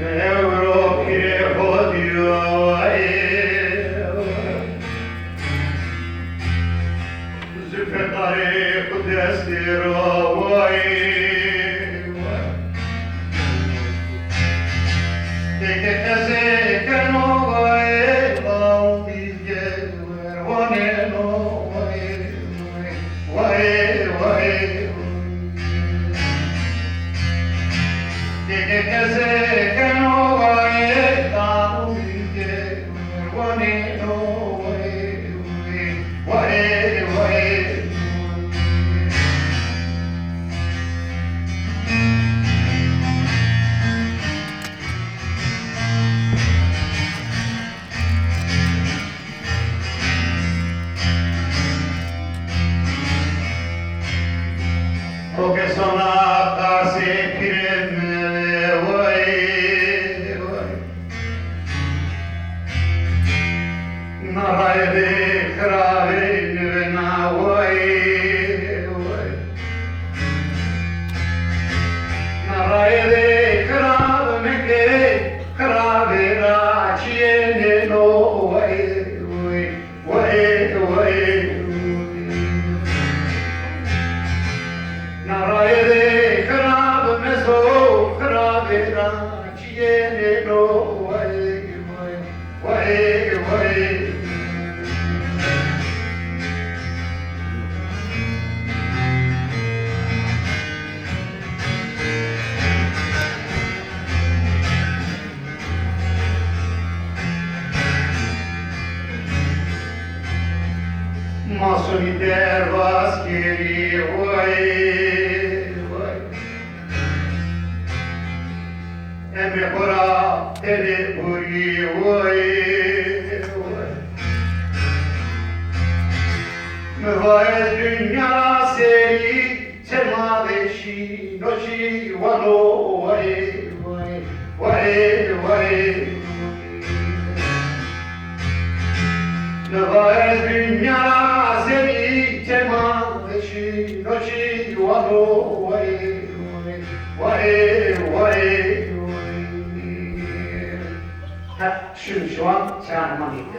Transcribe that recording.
euro переходил, Züfetari kudestir Teke eze keno vay Lam bilge vervane no vay Teke eze keno vay Lam bilge vervane no vay Porque sonata se creme, na raide krave na na raide krave ke krave ra chiene no Narayede krab meso krabera chiene no way Masumi dervas kiri Emre kora tele buri Müvayet dünya seri Semadeşi noşi vano Müvayet dünya seri Semadeşi noşi vano Şu an selamıma gitti.